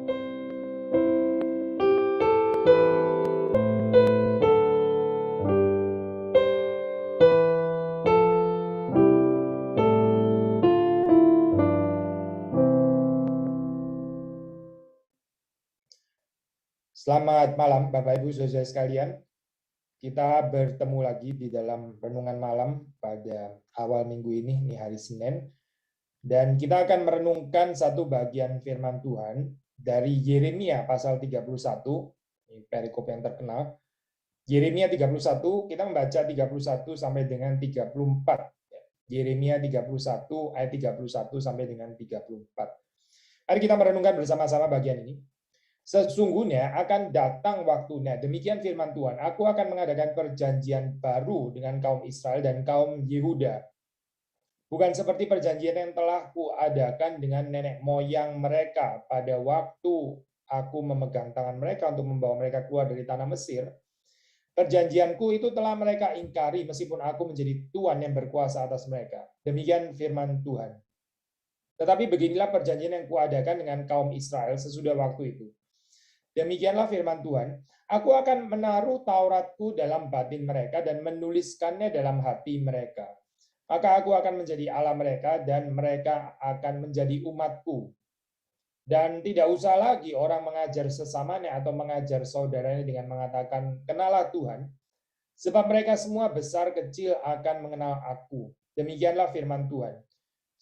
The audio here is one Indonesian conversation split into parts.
Selamat malam Bapak Ibu Saudara sekalian. Kita bertemu lagi di dalam renungan malam pada awal minggu ini hari Senin. Dan kita akan merenungkan satu bagian firman Tuhan dari Yeremia pasal 31, ini perikop yang terkenal. Yeremia 31, kita membaca 31 sampai dengan 34. Yeremia 31 ayat 31 sampai dengan 34. Mari kita merenungkan bersama-sama bagian ini. Sesungguhnya akan datang waktunya, demikian firman Tuhan, aku akan mengadakan perjanjian baru dengan kaum Israel dan kaum Yehuda. Bukan seperti perjanjian yang telah kuadakan dengan nenek moyang mereka pada waktu aku memegang tangan mereka untuk membawa mereka keluar dari tanah Mesir. Perjanjianku itu telah mereka ingkari meskipun aku menjadi Tuhan yang berkuasa atas mereka. Demikian firman Tuhan. Tetapi beginilah perjanjian yang kuadakan dengan kaum Israel sesudah waktu itu. Demikianlah firman Tuhan, aku akan menaruh Tauratku dalam batin mereka dan menuliskannya dalam hati mereka. Maka aku akan menjadi Allah mereka dan mereka akan menjadi umatku. Dan tidak usah lagi orang mengajar sesamanya atau mengajar saudaranya dengan mengatakan, kenalah Tuhan, sebab mereka semua besar kecil akan mengenal aku. Demikianlah firman Tuhan.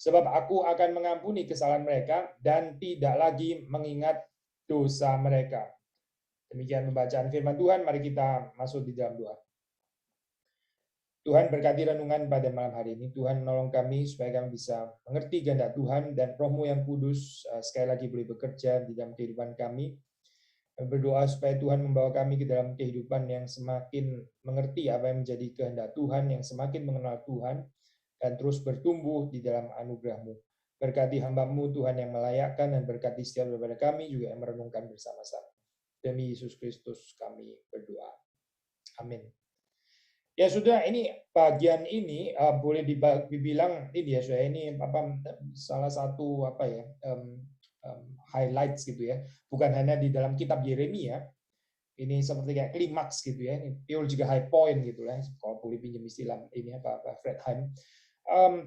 Sebab aku akan mengampuni kesalahan mereka dan tidak lagi mengingat dosa mereka. Demikian pembacaan firman Tuhan, mari kita masuk di dalam doa. Tuhan berkati renungan pada malam hari ini. Tuhan menolong kami supaya kami bisa mengerti kehendak Tuhan dan Roh-Mu yang kudus sekali lagi boleh bekerja di dalam kehidupan kami. Berdoa supaya Tuhan membawa kami ke dalam kehidupan yang semakin mengerti apa yang menjadi kehendak Tuhan, yang semakin mengenal Tuhan, dan terus bertumbuh di dalam anugerah-Mu. Berkati hamba-Mu Tuhan yang melayakkan dan berkati setiap daripada kami juga yang merenungkan bersama-sama. Demi Yesus Kristus kami berdoa. Amin. Ya sudah, ini bagian ini boleh dibilang ini ya, sudah ini salah satu highlights gitu ya. Bukan hanya di dalam kitab Yeremia, ini seperti kayak klimaks gitu ya. Ini theological high point gitu lah. Kalau boleh pinjam istilah ini Fred Heim.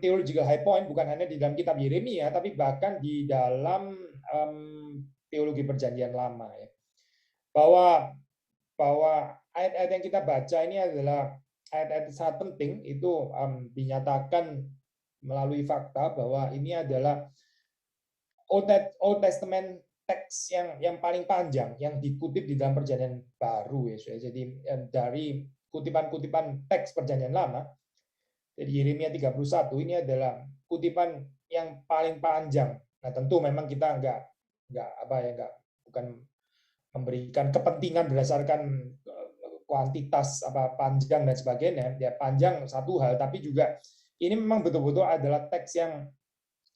Theological high point bukan hanya di dalam kitab Yeremia, tapi bahkan di dalam teologi perjanjian lama ya. Bahwa ayat-ayat yang kita baca ini adalah ayat-ayat sangat penting, itu dinyatakan melalui fakta bahwa ini adalah Old Testament teks yang paling panjang yang dikutip di dalam perjanjian baru ya. Jadi dari kutipan-kutipan teks perjanjian lama, jadi Yeremia 31 ini adalah kutipan yang paling panjang. Nah tentu memang kita bukan memberikan kepentingan berdasarkan kuantitas panjang dan sebagainya. Ya panjang satu hal, tapi juga ini memang betul-betul adalah teks yang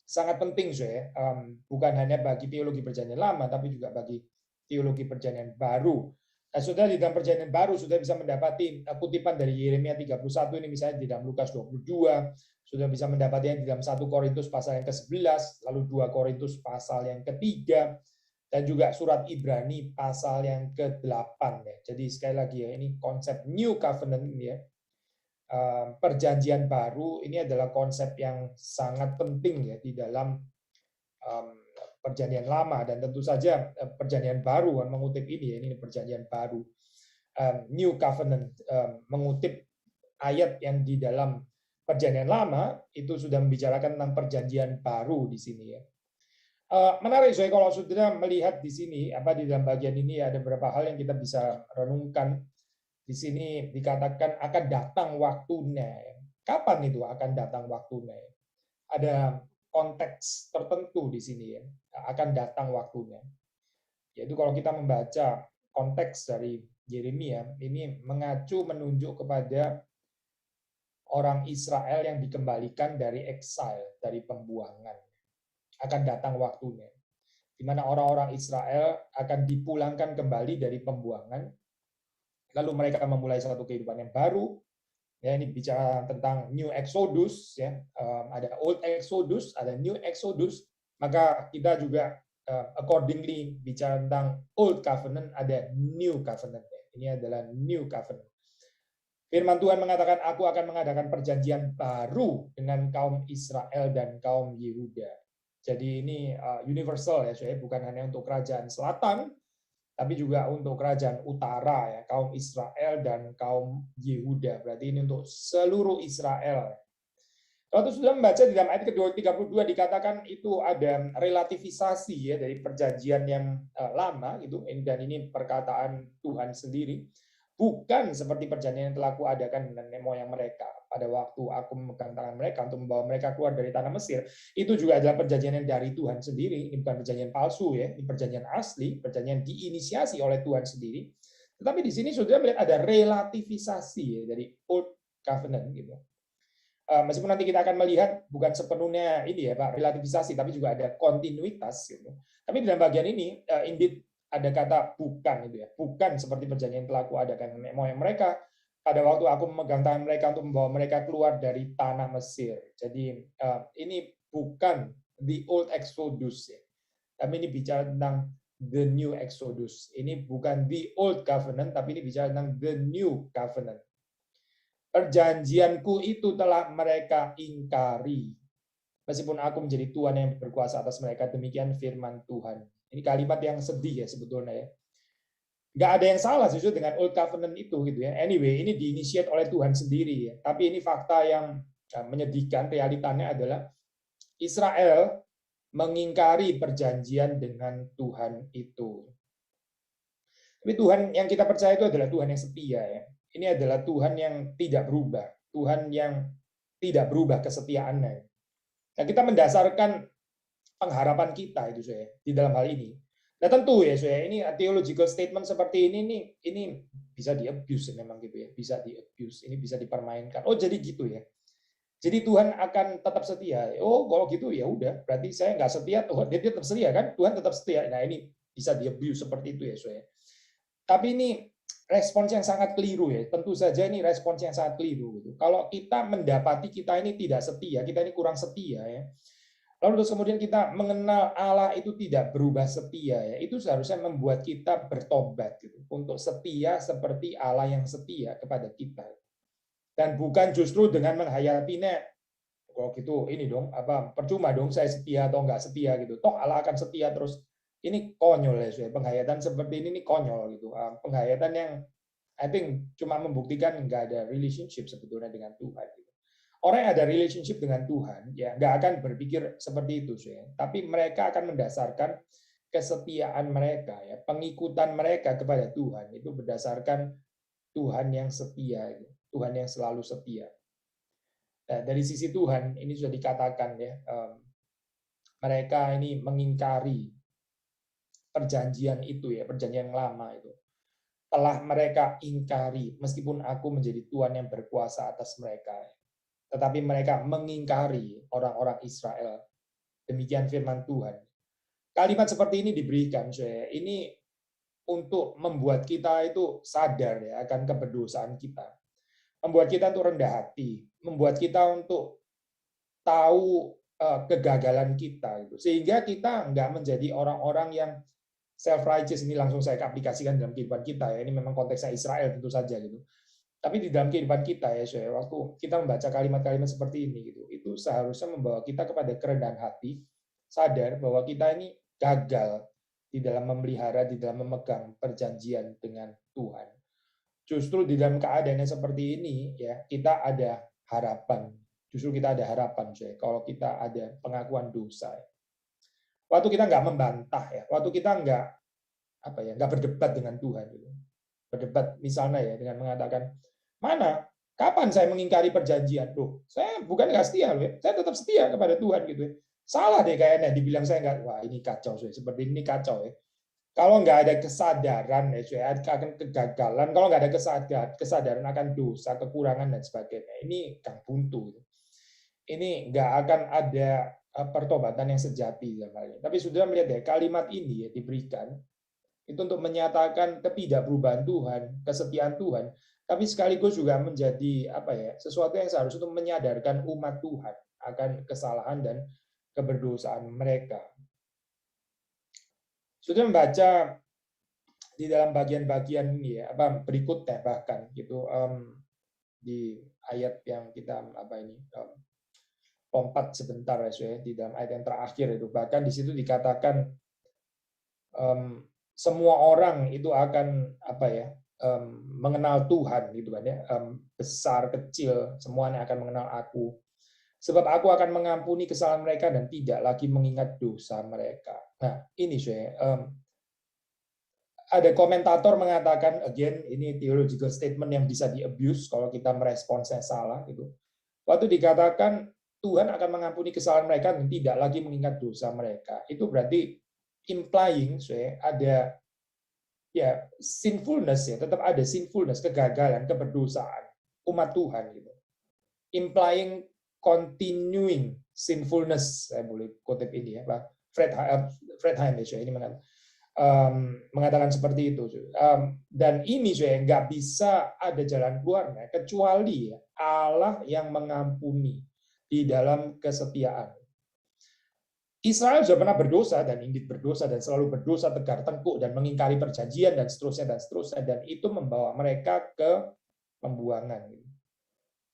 sangat penting, bukan hanya bagi teologi perjanjian lama, tapi juga bagi teologi perjanjian baru. Nah, sudah di dalam perjanjian baru sudah bisa mendapati kutipan dari Yeremia 31 ini misalnya di dalam Lukas 22, sudah bisa mendapatinya di dalam 1 Korintus pasal yang ke-11, lalu 2 Korintus pasal yang ke-3, dan juga surat Ibrani pasal yang ke-8 ya. Jadi sekali lagi ya, ini konsep New Covenant ini ya. Perjanjian baru ini adalah konsep yang sangat penting ya di dalam perjanjian lama, dan tentu saja perjanjian baru mengutip ini ya, ini perjanjian baru. New Covenant mengutip ayat yang di dalam perjanjian lama itu sudah membicarakan tentang perjanjian baru di sini ya. Menarik kalau saudara melihat di sini di dalam bagian ini ada beberapa hal yang kita bisa renungkan. Di sini dikatakan akan datang waktunya. Kapan itu akan datang waktunya? Ada konteks tertentu di sini ya, akan datang waktunya. Yaitu kalau kita membaca konteks dari Yeremia, ini menunjuk kepada orang Israel yang dikembalikan dari exile, dari pembuangan. Akan datang waktunya, di mana orang-orang Israel akan dipulangkan kembali dari pembuangan, lalu mereka memulai satu kehidupan yang baru. Ya, ini bicara tentang New Exodus, ya. Ada Old Exodus, ada New Exodus. Maka kita juga accordingly bicara tentang Old Covenant, ada New Covenant. Ini adalah New Covenant. Firman Tuhan mengatakan, aku akan mengadakan perjanjian baru dengan kaum Israel dan kaum Yehuda. Jadi ini universal ya, saya bukan hanya untuk kerajaan selatan, tapi juga untuk kerajaan utara ya, kaum Israel dan kaum Yehuda. Berarti ini untuk seluruh Israel. Waktu sudah membaca di dalam ayat ke-32 dikatakan itu ada relativisasi ya dari perjanjian yang lama gitu, dan ini perkataan Tuhan sendiri. Bukan seperti perjanjian yang telah kuadakan dengan nenek moyang mereka pada waktu aku memegang tangan mereka untuk membawa mereka keluar dari tanah Mesir. Itu juga adalah perjanjian yang dari Tuhan sendiri. Ini bukan perjanjian palsu ya, ini perjanjian asli, perjanjian diinisiasi oleh Tuhan sendiri. Tetapi di sini sudah melihat ada relativisasi ya, dari Old Covenant gitu. Meskipun nanti kita akan melihat bukan sepenuhnya ini ya Pak, relativisasi, tapi juga ada kontinuitas gitu. Tapi dalam bagian ini indeed ada kata bukan itu ya, bukan seperti perjanjian yang telah kuadakan nenek moyang mereka pada waktu aku memegang tangan mereka untuk membawa mereka keluar dari tanah Mesir. Jadi ini bukan the old Exodus ya, tapi ini bicara tentang the new Exodus. Ini bukan the old covenant, tapi ini bicara tentang the new covenant. Perjanjianku itu telah mereka ingkari, meskipun aku menjadi Tuhan yang berkuasa atas mereka. Demikian firman Tuhan. Ini kalimat yang sedih ya sebetulnya ya. Nggak ada yang salah justru dengan Old Covenant itu gitu ya. Anyway, ini diinisiat oleh Tuhan sendiri ya. Tapi ini fakta yang menyedihkan. Realitanya adalah Israel mengingkari perjanjian dengan Tuhan itu. Tapi Tuhan yang kita percaya itu adalah Tuhan yang setia ya. Ini adalah Tuhan yang tidak berubah, Tuhan yang tidak berubah kesetiaannya. Nah, kita mendasarkan pengharapan kita itu saya di dalam hal ini. Nah tentu ya saya ini theological statement seperti ini bisa di abuse memang gitu ya, bisa di abuse, ini bisa dipermainkan. Oh jadi gitu ya. Jadi Tuhan akan tetap setia. Oh kalau gitu ya udah, berarti saya nggak setia, Tuhan dia tetap setia kan? Tuhan tetap setia. Nah ini bisa di abuse seperti itu ya saya. Tapi ini respons yang sangat keliru ya. Tentu saja ini respons yang sangat keliru. Gitu. Kalau kita mendapati kita ini tidak setia, kita ini kurang setia ya. Lalu terus kemudian kita mengenal Allah itu tidak berubah setia ya. Itu seharusnya membuat kita bertobat gitu, untuk setia seperti Allah yang setia kepada kita. Dan bukan justru dengan menghayatinya kalau gitu ini dong apa percuma dong saya setia atau enggak setia gitu. Toh Allah akan setia terus. Ini konyol ya, penghayatan seperti ini konyol gitu. Penghayatan yang I think cuma membuktikan enggak ada relationship sebetulnya dengan Tuhan. Orang yang ada relationship dengan Tuhan, ya nggak akan berpikir seperti itu, ya. Tapi mereka akan mendasarkan kesetiaan mereka, ya pengikutan mereka kepada Tuhan itu berdasarkan Tuhan yang setia, Tuhan yang selalu setia. Nah, dari sisi Tuhan ini sudah dikatakan ya, mereka ini mengingkari perjanjian itu ya, perjanjian yang lama itu. Telah mereka ingkari, meskipun aku menjadi Tuhan yang berkuasa atas mereka. Tetapi mereka mengingkari orang-orang Israel. Demikian firman Tuhan. Kalimat seperti ini diberikan, saya. Ini untuk membuat kita itu sadar ya akan keberdosaan kita. Membuat kita untuk rendah hati. Membuat kita untuk tahu kegagalan kita. Sehingga kita nggak menjadi orang-orang yang self-righteous. Ini langsung saya aplikasikan dalam kehidupan kita. Ya. Ini memang konteksnya Israel tentu saja gitu. Tapi di dalam kehidupan kita ya, saya waktu kita membaca kalimat-kalimat seperti ini gitu, itu seharusnya membawa kita kepada kerendahan hati, sadar bahwa kita ini gagal di dalam memelihara, di dalam memegang perjanjian dengan Tuhan. Justru di dalam keadaan yang seperti ini ya, kita ada harapan. Justru kita ada harapan, saya. Kalau kita ada pengakuan dosa. Waktu kita nggak membantah ya, waktu kita nggak berdebat dengan Tuhan gitu. Berdebat misalnya ya dengan mengatakan mana? Kapan saya mengingkari perjanjian? Loh, saya bukan nggak setia loh ya. Saya tetap setia kepada Tuhan gitu ya. Salah deh kayaknya dibilang saya nggak. Wah ini kacau saya. Seperti ini kacau ya. Kalau nggak ada kesadaran ya, saya akan kegagalan. Kalau nggak ada kesadaran akan dosa, kekurangan dan sebagainya. Ini kan buntu. Ini nggak akan ada pertobatan yang sejati dalam. Tapi sudah melihat ya kalimat ini ya diberikan itu untuk menyatakan ketidakperubahan Tuhan, kesetiaan Tuhan. Tapi sekaligus juga menjadi sesuatu yang seharusnya untuk menyadarkan umat Tuhan akan kesalahan dan keberdosaan mereka. sudah membaca di dalam bagian-bagian ini ya, berikutnya bahkan gitu, di ayat yang kita lompat sebentar ya, di dalam ayat yang terakhir itu, bahkan di situ dikatakan semua orang itu akan mengenal Tuhan gitu kan ya, besar kecil semuanya akan mengenal Aku, sebab Aku akan mengampuni kesalahan mereka dan tidak lagi mengingat dosa mereka. Nah ini ada komentator mengatakan, again ini theological statement yang bisa di-abuse kalau kita meresponsnya salah gitu. Waktu dikatakan Tuhan akan mengampuni kesalahan mereka dan tidak lagi mengingat dosa mereka, itu berarti implying ada ya sinfulness ya, tetap ada sinfulness, kegagalan, keberdosaan umat Tuhan gitu. Implying continuing sinfulness, saya boleh kutip ini ya, Pak Fredheim ya, ini mengatakan seperti itu. Dan ini nggak bisa ada jalan keluarnya kecuali Allah yang mengampuni di dalam kesetiaan. Israel sudah pernah berdosa dan Indit berdosa dan selalu berdosa tegar tengkuk dan mengingkari perjanjian dan seterusnya dan itu membawa mereka ke pembuangan.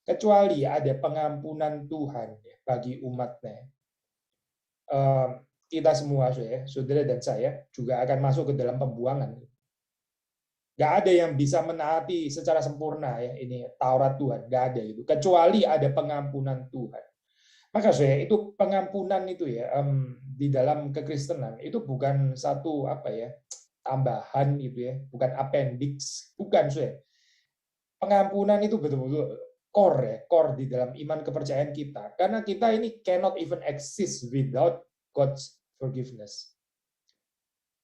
Kecuali ada pengampunan Tuhan bagi umatnya. Kita semua saudara dan saya juga akan masuk ke dalam pembuangan. Gak ada yang bisa menaati secara sempurna ya ini Taurat Tuhan, gak ada itu. Kecuali ada pengampunan Tuhan. Maka itu pengampunan itu ya di dalam kekristenan itu bukan satu tambahan itu ya, bukan appendix, bukan pengampunan itu betul-betul core di dalam iman kepercayaan kita. Karena kita ini cannot even exist without God's forgiveness.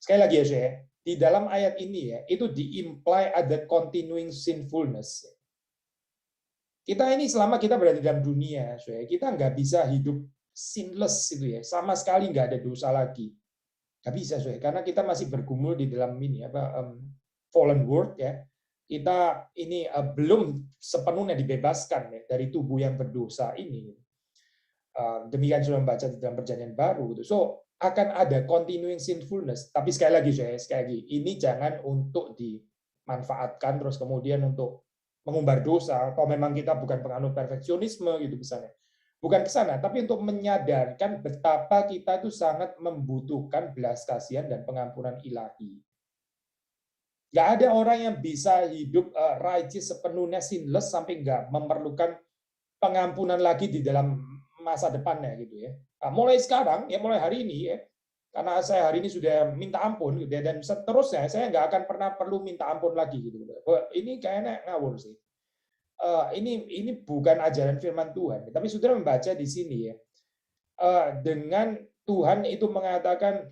Sekali lagi ya, di dalam ayat ini ya, itu di-imply ada continuing sinfulness. Kita ini selama kita berada dalam dunia, kita nggak bisa hidup sinless itu ya, sama sekali nggak ada dosa lagi. Nggak bisa, karena kita masih bergumul di dalam ini fallen world ya. Kita ini belum sepenuhnya dibebaskan ya dari tubuh yang berdosa ini. Demikian sudah membaca di dalam perjanjian baru gitu. So akan ada continuing sinfulness, tapi sekali lagi ini jangan untuk dimanfaatkan terus kemudian untuk mengumbar dosa, atau memang kita bukan penganut perfeksionisme gitu misalnya. Bukan ke sana, tapi untuk menyadarkan betapa kita itu sangat membutuhkan belas kasihan dan pengampunan ilahi. Nggak ada orang yang bisa hidup righteous sepenuhnya sinless sampai nggak memerlukan pengampunan lagi di dalam masa depannya gitu ya. Nah, mulai sekarang ya, mulai hari ini ya, karena saya hari ini sudah minta ampun gitu ya, dan seterusnya saya nggak akan pernah perlu minta ampun lagi gitu. Ini kayaknya ngawur sih. Ini bukan ajaran firman Tuhan, tapi saudara membaca di sini ya, dengan Tuhan itu mengatakan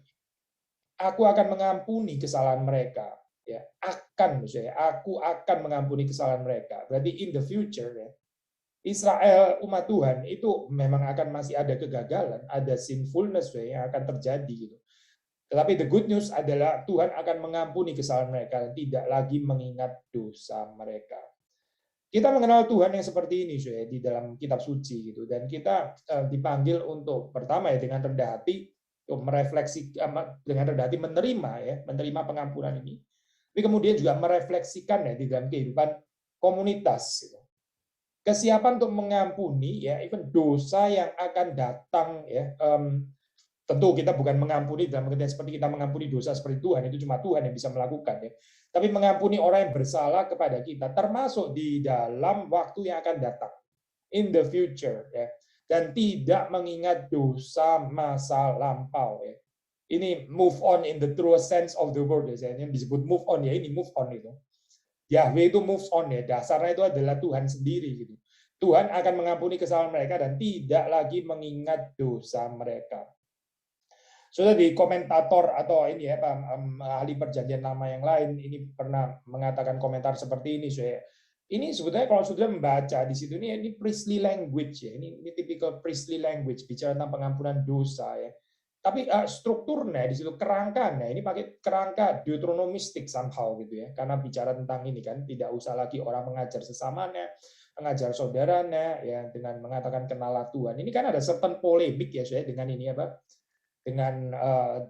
aku akan mengampuni kesalahan mereka ya, aku akan mengampuni kesalahan mereka, berarti in the future ya, Israel umat Tuhan itu memang akan masih ada kegagalan, ada sinfulness yang akan terjadi gitu. Tetapi the good news adalah Tuhan akan mengampuni kesalahan mereka dan tidak lagi mengingat dosa mereka. Kita mengenal Tuhan yang seperti ini di dalam kitab suci gitu, dan kita dipanggil untuk pertama ya dengan rendah hati untuk merefleksi, dengan rendah hati menerima pengampunan ini. Tapi kemudian juga merefleksikan ya di dalam kehidupan komunitas gitu. Kesiapan untuk mengampuni ya even dosa yang akan datang ya, tentu kita bukan mengampuni dalam artian seperti kita mengampuni dosa seperti Tuhan, itu cuma Tuhan yang bisa melakukan ya, tapi mengampuni orang yang bersalah kepada kita, termasuk di dalam waktu yang akan datang in the future ya, dan tidak mengingat dosa masa lampau ya. Ini move on in the true sense of the word ya, yang disebut move on ya, ini move on itu. Yahweh itu moves on ya, dasarnya itu adalah Tuhan sendiri gitu. Tuhan akan mengampuni kesalahan mereka dan tidak lagi mengingat dosa mereka. Sudah di komentator atau ini ya ahli perjanjian lama yang lain ini pernah mengatakan komentar seperti ini ini sebetulnya kalau sudah membaca di situ ini priestly language ya, ini typical priestly language bicara tentang pengampunan dosa ya. Tapi strukturnya di situ kerangkanya ini pakai kerangka deuteronomistik somehow gitu ya, karena bicara tentang ini kan tidak usah lagi orang mengajar sesamanya, mengajar saudaranya ya dengan mengatakan kenalah Tuhan. Ini kan ada certain polemik ya dengan ini apa dengan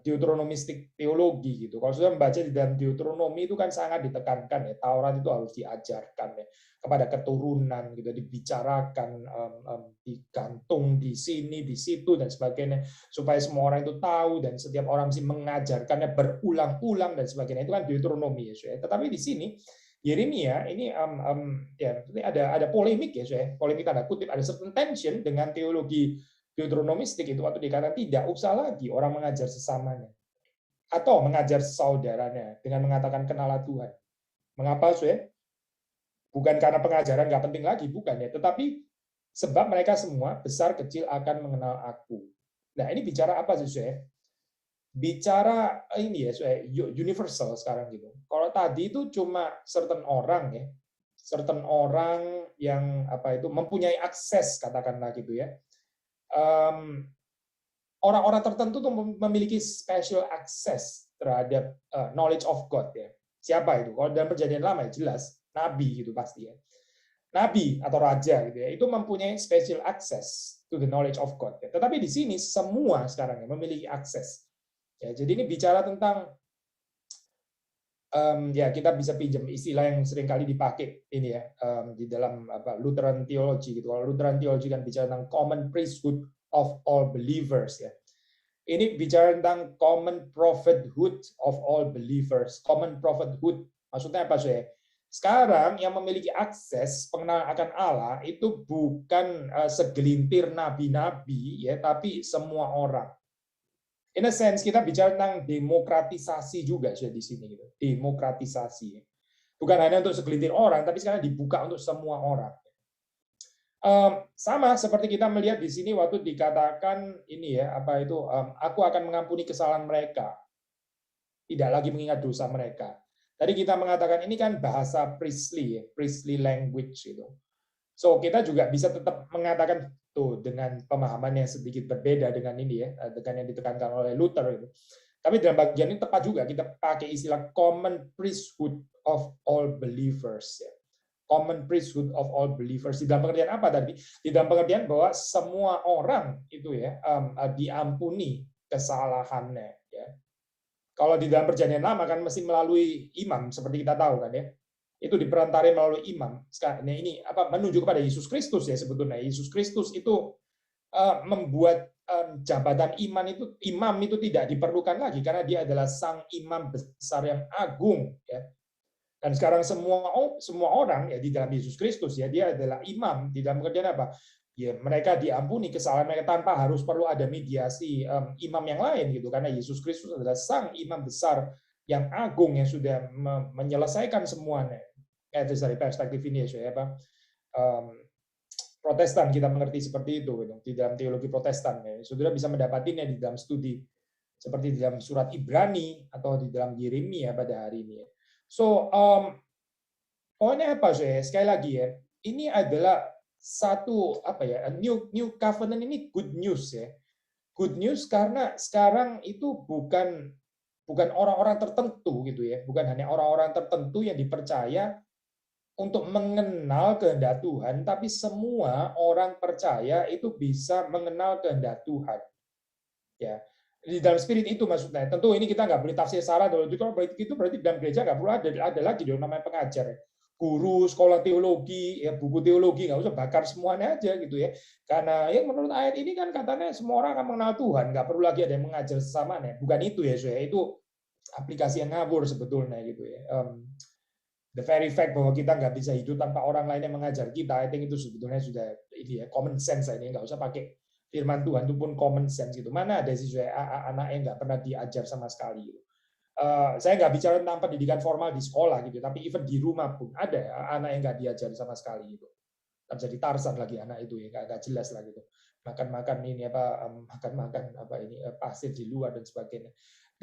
deuteronomistik teologi gitu. Kalau sudah membaca di dalam Deuteronomi itu kan sangat ditekankan ya, Taurat itu harus diajarkan ya kepada keturunan gitu, dibicarakan, digantung di sini, di situ dan sebagainya, supaya semua orang itu tahu dan setiap orang mesti mengajarkannya berulang-ulang dan sebagainya. Itu kan Deuteronomi ya. Tetapi di sini Yeremia ini ya ada polemik ya, polemik tanda kutip, ada certain tension dengan teologi Deuteronomistik itu waktu dikatakan tidak usah lagi orang mengajar sesamanya atau mengajar saudaranya dengan mengatakan kenalah Tuhan. Mengapa, saudara? Bukan karena pengajaran nggak penting lagi, bukan ya, tetapi sebab mereka semua besar kecil akan mengenal aku. Nah, ini bicara apa sih, saudara? Bicara ini ya, saudara, universal sekarang gitu. Kalau tadi itu cuma certain orang ya, certain orang yang apa itu mempunyai akses katakanlah gitu ya. Orang-orang tertentu tuh memiliki special access terhadap knowledge of God ya. Siapa itu? Kalau dalam Perjanjian Lama ya jelas nabi gitu pasti ya. Nabi atau raja gitu ya, itu mempunyai special access to the knowledge of God. Ya. Tetapi di sini semua sekarang ya memiliki akses. Ya, jadi ini bicara tentang ya kita bisa pinjam istilah yang sering kali dipakai ini ya di dalam apa Lutheran theology gitu. Kalau Lutheran theology kan bicara tentang common priesthood of all believers ya. Ini bicara tentang common prophethood of all believers. Common prophethood maksudnya apa sih? Sekarang yang memiliki akses pengenalan akan Allah itu bukan segelintir nabi-nabi ya, tapi semua orang. In a sense kita bicara tentang demokratisasi juga di sini gitu. Demokratisasi. Bukan hanya untuk segelintir orang, tapi sekarang dibuka untuk semua orang. Sama seperti kita melihat di sini waktu dikatakan ini ya, apa itu aku akan mengampuni kesalahan mereka. Tidak lagi mengingat dosa mereka. Tadi kita mengatakan ini kan bahasa priestly ya, priestly language gitu. So kita juga bisa tetap mengatakan tuh dengan pemahaman yang sedikit berbeda dengan ini ya, dengan yang ditekankan oleh Luther gitu. Tapi dalam bagian ini tepat juga kita pakai istilah common priesthood of all believers ya. Common priesthood of all believers. Di dalam pengertian apa tadi? Di dalam pengertian bahwa semua orang itu ya diampuni kesalahannya ya. Kalau di dalam Perjanjian Lama kan mesti melalui imam seperti kita tahu kan ya. Itu diperantarai melalui imam. Sekarang ini apa menunjuk kepada Yesus Kristus ya sebetulnya. Yesus Kristus itu membuat jabatan imam itu tidak diperlukan lagi karena dia adalah sang imam besar yang agung ya. Dan sekarang semua orang ya di dalam Yesus Kristus ya dia adalah imam di dalam pengertian apa? Ya mereka diampuni kesalahan mereka tanpa harus perlu ada mediasi imam yang lain gitu karena Yesus Kristus adalah sang imam besar yang agung yang sudah menyelesaikan semuanya. Itu dari perspektif ini ya apa? Protestan kita mengerti seperti itu gitu. Di dalam teologi Protestan ya. Saudara bisa mendapatinya di dalam studi seperti di dalam surat Ibrani atau di dalam Yeremia pada hari ini ya. So, poinnya apa sih? Sekali lagi ya, ini adalah satu apa ya, new covenant ini good news ya. Good news karena sekarang itu bukan orang-orang tertentu gitu ya, bukan hanya orang-orang tertentu yang dipercaya untuk mengenal kehendak Tuhan, tapi semua orang percaya itu bisa mengenal kehendak Tuhan. Ya, di dalam spirit itu maksudnya. Tentu ini kita nggak boleh tafsir salah. Kalau itu berarti dalam gereja nggak perlu ada lagi dong namanya pengajar. Guru sekolah teologi, ya buku teologi nggak usah bakar semuanya aja gitu ya. Karena ya menurut ayat ini kan katanya semua orang akan mengenal Tuhan, nggak perlu lagi ada yang mengajar sesamanya. Bukan itu ya, itu aplikasi yang ngawur sebetulnya gitu ya. The very fact bahwa kita nggak bisa hidup tanpa orang lain yang mengajar kita, I think itu sebetulnya sudah ini ya common sense ini, nggak usah pakai firman Tuhan itu pun common sense gitu. Mana ada sih anak yang nggak pernah diajar sama sekali gitu. Saya nggak bicara tentang pendidikan formal di sekolah gitu, tapi even di rumah pun ada anak yang nggak diajar sama sekali gitu. Jadi Tarzan lagi anak itu ya nggak jelas lah gitu. Makan ini apa makan apa ini pasir di luar dan sebagainya.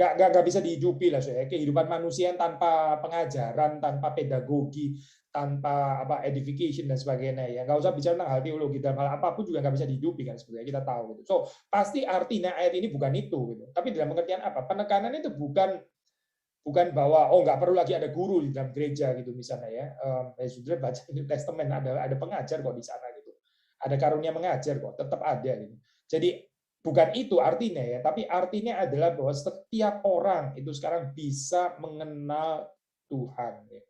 Nggak bisa dihidupi lah saya. Kehidupan manusia yang tanpa pengajaran, tanpa pedagogi, tanpa apa edification dan sebagainya ya nggak usah bicara tentang hal teologi dalam hal apapun juga nggak bisa dihidupi kan sebenarnya kita tahu gitu. So pasti artinya ayat ini bukan itu gitu. Tapi dalam pengertian apa? Penekanan itu bukan bahwa nggak perlu lagi ada guru di dalam gereja gitu misalnya ya. Sudah baca New Testament ada pengajar kok di sana gitu. Ada karunia mengajar kok, tetap ada gitu. Jadi bukan itu artinya ya, tapi artinya adalah bahwa setiap orang itu sekarang bisa mengenal Tuhan. Ya.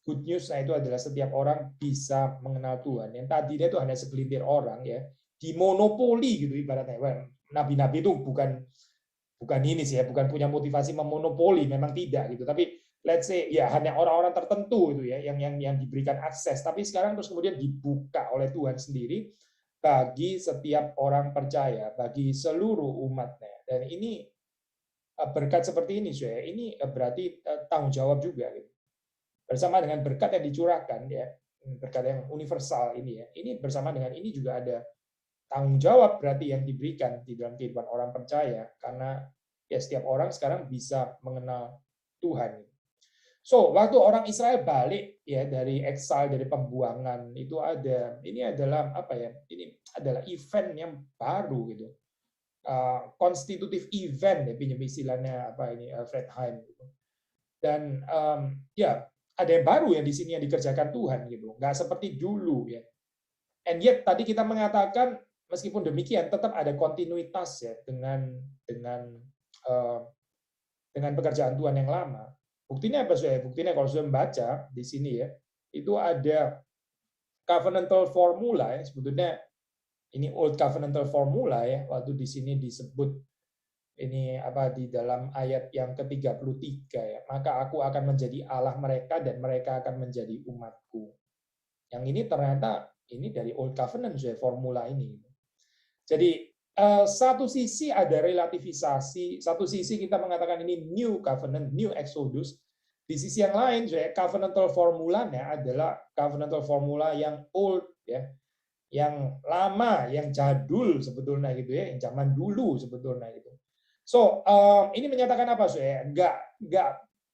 Good news-nya itu adalah setiap orang bisa mengenal Tuhan. Yang tadinya itu hanya segelintir orang ya, dimonopoli gitu ibaratnya. Nabi-nabi itu bukan ini sih ya, bukan punya motivasi memonopoli, memang tidak gitu. Tapi let's say ya hanya orang-orang tertentu itu ya yang diberikan akses. Tapi sekarang terus kemudian dibuka oleh Tuhan sendiri bagi setiap orang percaya, bagi seluruh umatnya. Dan ini berkat seperti ini, ya, ini berarti tanggung jawab juga gitu. Bersama dengan berkat yang dicurahkan ya, berkat yang universal ini ya. Ini bersama dengan ini juga ada tanggung jawab berarti yang diberikan di dalam kehidupan orang percaya, karena ya setiap orang sekarang bisa mengenal Tuhan. So, waktu orang Israel balik ya dari exile, dari pembuangan, itu ini adalah apa ya? Ini adalah event yang baru gitu. Constitutive event ya, pinjam istilahnya apa ini Fred Heim gitu. Dan ya ada yang baru yang di sini yang dikerjakan Tuhan gitu. Nggak seperti dulu ya. And yet tadi kita mengatakan meskipun demikian tetap ada kontinuitas ya dengan pekerjaan Tuhan yang lama. Buktinya apa sih? Buktinya kalau sudah membaca di sini ya, itu ada covenantal formula ya, sebetulnya ini old covenantal formula ya, waktu di sini disebut ini apa di dalam ayat yang ke-33 ya, maka aku akan menjadi Allah mereka dan mereka akan menjadi umatku. Yang ini ternyata ini dari old covenant ya, formula ini. Jadi satu sisi ada relativisasi, satu sisi kita mengatakan ini new covenant, new exodus. Di sisi yang lain, covenantal formulanya adalah covenantal formula yang old, ya, yang lama, yang jadul sebetulnya gitu ya, yang zaman dulu sebetulnya gitu. So ini menyatakan apa saya?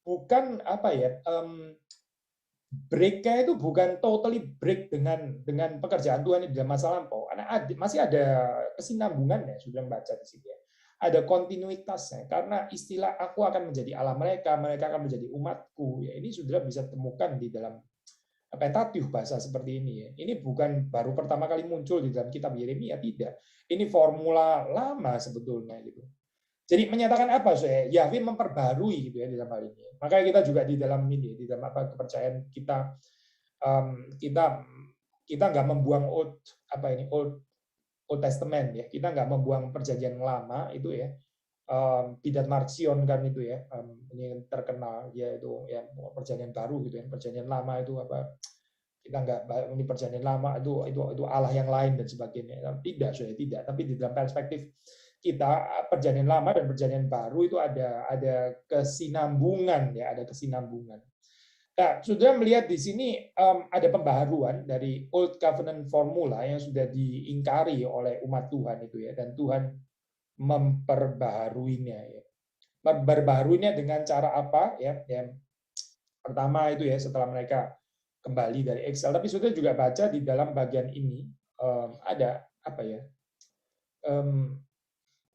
Bukan apa ya? Break-nya itu bukan totally break dengan pekerjaan Tuhan di dalam masa lampau. Karena masih ada kesinambungannya, sudah membaca di sini ya. Ada kontinuitasnya, karena istilah aku akan menjadi Allah mereka, mereka akan menjadi umatku. Ya, ini sudah bisa temukan di dalam Pentatyuh bahasa seperti ini ya. Ini bukan baru pertama kali muncul di dalam kitab Yeremia, tidak. Ini formula lama sebetulnya gitu. Jadi menyatakan apa saya? Yahweh memperbarui gitu ya di dalam hal ini. Makanya kita juga di dalam ini, di dalam apa kepercayaan kita, kita nggak membuang old Testament ya. Kita nggak membuang perjanjian lama itu ya. Bidat Marcion kan itu ya, ini terkenal ya itu ya perjanjian baru gitu ya. Perjanjian lama itu apa? Kita nggak ini perjanjian lama itu Allah yang lain dan sebagainya. Tidak, sudah tidak. Tapi di dalam perspektif kita perjanjian lama dan perjanjian baru itu ada kesinambungan ya, ada kesinambungan. Nah, sudah melihat di sini ada pembaharuan dari Old Covenant formula yang sudah diingkari oleh umat Tuhan itu ya, dan Tuhan memperbaharuinya ya. Memperbaharuinya dengan cara apa ya? Yang pertama itu ya setelah mereka kembali dari exile, tapi sudah juga baca di dalam bagian ini ada apa ya?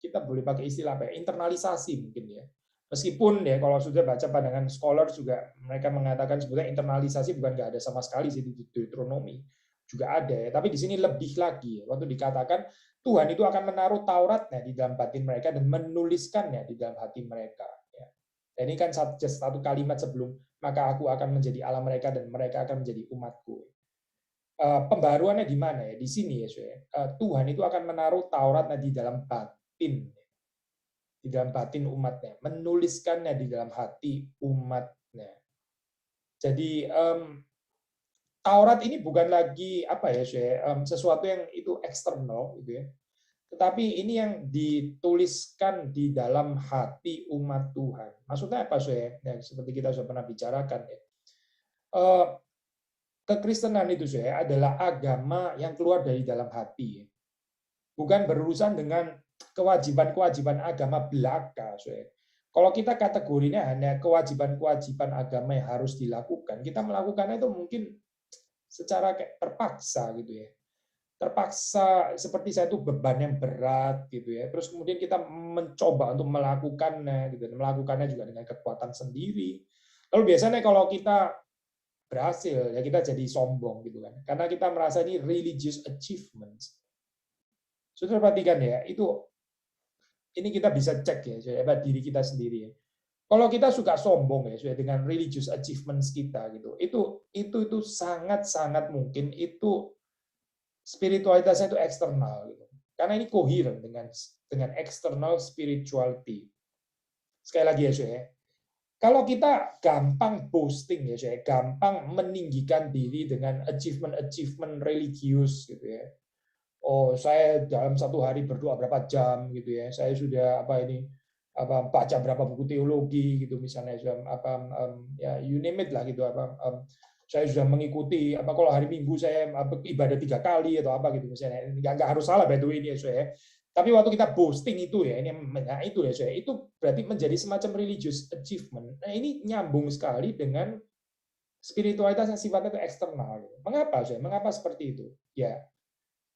Kita boleh pakai istilah apa ya, internalisasi mungkin ya. Meskipun ya kalau sudah baca pandangan scholar juga mereka mengatakan sebenarnya internalisasi bukan nggak ada sama sekali sih di Deuteronomy, juga ada ya. Tapi di sini lebih lagi ya, waktu dikatakan Tuhan itu akan menaruh Tauratnya di dalam batin mereka dan menuliskannya di dalam hati mereka. Ya. Dan ini kan satu kalimat sebelum maka aku akan menjadi Allah mereka dan mereka akan menjadi umatku. Pembaruannya di mana ya? Di sini ya, Tuhan itu akan menaruh Tauratnya di dalam batin umatnya, menuliskannya di dalam hati umatnya. Jadi Taurat ini bukan lagi apa ya, sesuatu yang itu eksternal gitu ya, tetapi ini yang dituliskan di dalam hati umat Tuhan. Maksudnya apa ya? Seperti kita sudah pernah bicarakan ya. Kekristenan itu adalah agama yang keluar dari dalam hati, bukan berurusan dengan kewajiban-kewajiban agama belaka. Kalau kita kategorinya hanya kewajiban-kewajiban agama yang harus dilakukan, kita melakukannya itu mungkin secara kayak terpaksa gitu ya, terpaksa seperti saya itu beban yang berat gitu ya. Terus kemudian kita mencoba untuk melakukannya gitu, melakukannya juga dengan kekuatan sendiri. Lalu biasanya kalau kita berhasil ya kita jadi sombong gitu kan, karena kita merasa ini religious achievements. Sudah perhatikan ya, itu ini kita bisa cek ya, diri kita sendiri ya. Kalau kita suka sombong ya, dengan religious achievements kita gitu, itu sangat mungkin itu spiritualitasnya itu eksternal gitu. Karena ini koheren dengan external spirituality. Sekali lagi ya, kalau kita gampang boasting ya, gampang meninggikan diri dengan achievement religius gitu ya. Oh, saya dalam satu hari berdoa berapa jam gitu ya. Saya sudah baca berapa buku teologi gitu misalnya, ya you name it lah gitu, saya sudah mengikuti kalau hari Minggu saya ibadah 3 kali atau apa gitu misalnya. Nggak harus salah by the way ini ya. Tapi waktu kita boasting itu ya, itu ya, itu berarti menjadi semacam religious achievement. Nah, ini nyambung sekali dengan spiritualitas yang sifatnya itu eksternal. Mengapa, Mengapa seperti itu? Ya,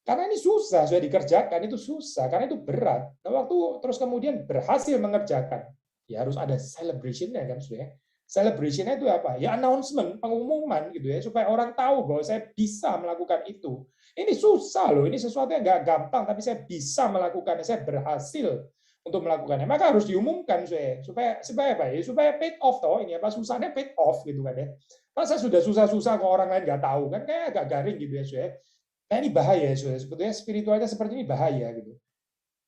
karena ini susah, sudah dikerjakan, itu susah, karena itu berat. Nah, waktu terus kemudian berhasil mengerjakan, ya harus ada celebration-nya kan, sudah. Celebration-nya itu apa? Ya announcement, pengumuman gitu ya, supaya orang tahu bahwa saya bisa melakukan itu. Ini susah loh, ini sesuatu yang nggak gampang, tapi saya bisa melakukannya, saya berhasil untuk melakukannya. Maka harus diumumkan supaya apa ya? Supaya paid off toh, ini apa susahnya paid off gitu kan ya. Masa sudah susah-susah kok orang lain nggak tahu kan, kayak agak garing gitu ya. Nah ini bahaya sebetulnya spiritualitas seperti ini bahaya gitu.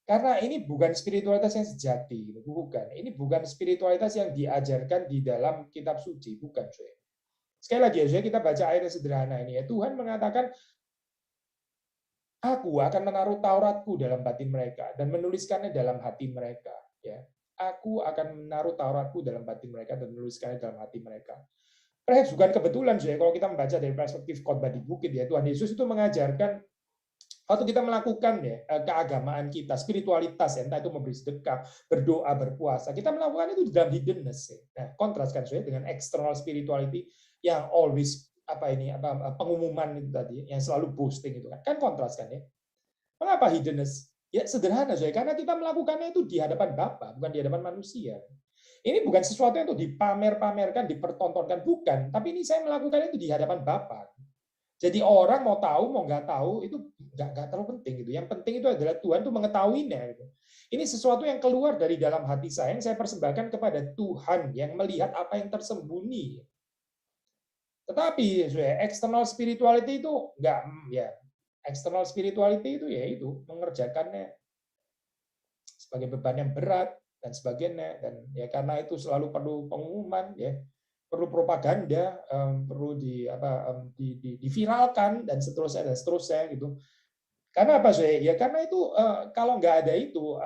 Karena ini bukan spiritualitas yang sejati, gitu. Bukan. Ini bukan spiritualitas yang diajarkan di dalam kitab suci, bukan. Sekali lagi ya, kita baca ayat sederhana ini ya. Tuhan mengatakan, aku akan menaruh Tauratku dalam batin mereka dan menuliskannya dalam hati mereka. Ya, aku akan menaruh Tauratku dalam batin mereka dan menuliskannya dalam hati mereka. Perhaps bukan kebetulan, kalau kita membaca dari perspektif khotbah di bukit ya, Tuhan Yesus itu mengajarkan waktu kita melakukan ya keagamaan kita, spiritualitas ya, entah itu memberi sedekah, berdoa, berpuasa, kita melakukan itu dalam hiddenness ya. Nah, kontraskan dengan external spirituality yang always pengumuman itu tadi, yang selalu boasting itu kan kontraskan ya. Mengapa hiddenness? Ya sederhana karena kita melakukannya itu di hadapan Bapa, bukan di hadapan manusia. Ini bukan sesuatu yang untuk dipamer-pamerkan, dipertontonkan, bukan. Tapi ini saya melakukannya itu di hadapan Bapa. Jadi orang mau tahu, mau nggak tahu, itu nggak terlalu penting. Gitu. Yang penting itu adalah Tuhan itu mengetahuinya. Gitu. Ini sesuatu yang keluar dari dalam hati saya, yang saya persembahkan kepada Tuhan, yang melihat apa yang tersembunyi. Tetapi external spirituality itu nggak, ya external spirituality itu ya itu mengerjakannya sebagai beban yang berat dan sebagainya, dan ya karena itu selalu perlu pengumuman ya, perlu propaganda, perlu diviralkan dan seterusnya gitu. Karena apa ya karena itu kalau nggak ada itu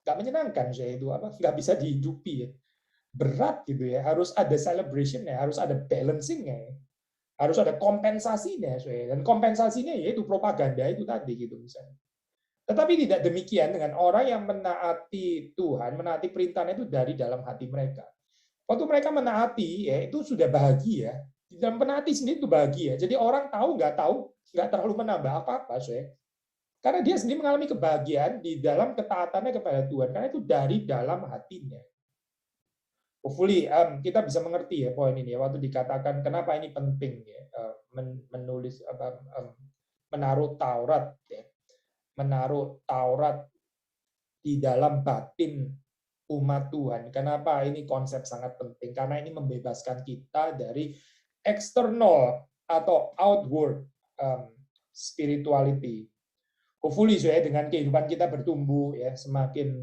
nggak menyenangkan itu nggak bisa dihidupi ya. Berat gitu ya, harus ada celebration ya, harus ada balancingnya ya. Harus ada kompensasinya dan kompensasinya yaitu propaganda itu tadi gitu misalnya. Tetapi tidak demikian dengan orang yang menaati Tuhan, menaati perintahnya itu dari dalam hati mereka. Waktu mereka menaati, ya itu sudah bahagia. Di dalam menaati sendiri itu bahagia. Jadi orang tahu, nggak terlalu menambah apa-apa. Karena dia sendiri mengalami kebahagiaan di dalam ketaatannya kepada Tuhan. Karena itu dari dalam hatinya. Hopefully kita bisa mengerti ya poin ini. Waktu dikatakan kenapa ini penting ya, menulis menaruh Taurat ya. Menaruh Taurat di dalam batin umat Tuhan. Kenapa ini konsep sangat penting? Karena ini membebaskan kita dari external atau outward spirituality. Hopefully dengan kehidupan kita bertumbuh ya, semakin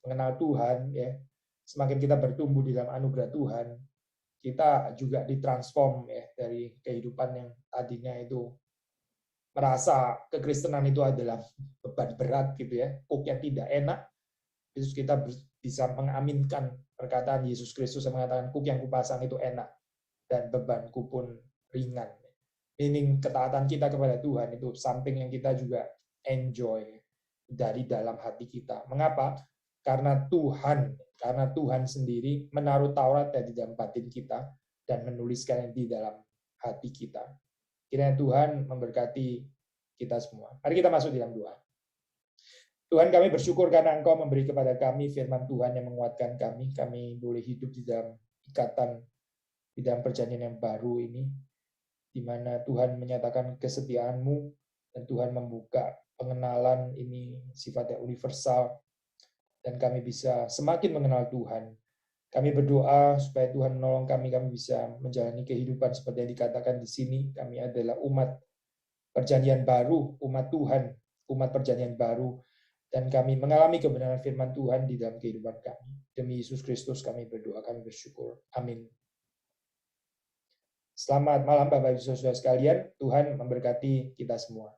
mengenal Tuhan ya, semakin kita bertumbuh di dalam anugerah Tuhan, kita juga ditransform ya dari kehidupan yang tadinya itu merasa kekristenan itu adalah beban berat gitu ya, kok tidak enak. Yesus kita bisa mengaminkan perkataan Yesus Kristus yang mengatakan kuk yang kupasang itu enak dan bebanku pun ringan. Meaning ketaatan kita kepada Tuhan itu something yang kita juga enjoy dari dalam hati kita. Mengapa? Karena Tuhan sendiri menaruh Taurat di dalam batin kita dan menuliskannya di dalam hati kita. Kiranya Tuhan memberkati kita semua. Mari kita masuk dalam doa. Tuhan, kami bersyukur karena Engkau memberi kepada kami firman Tuhan yang menguatkan kami. Kami boleh hidup di dalam ikatan, di dalam perjanjian yang baru ini, di mana Tuhan menyatakan kesetiaan-Mu dan Tuhan membuka pengenalan ini sifatnya universal, dan kami bisa semakin mengenal Tuhan. Kami berdoa supaya Tuhan menolong kami bisa menjalani kehidupan seperti yang dikatakan di sini. Kami adalah umat perjanjian baru, umat Tuhan, umat perjanjian baru, dan kami mengalami kebenaran firman Tuhan di dalam kehidupan kami. Demi Yesus Kristus kami berdoa, kami bersyukur. Amin. Selamat malam Bapak Ibu Saudara sekalian, Tuhan memberkati kita semua.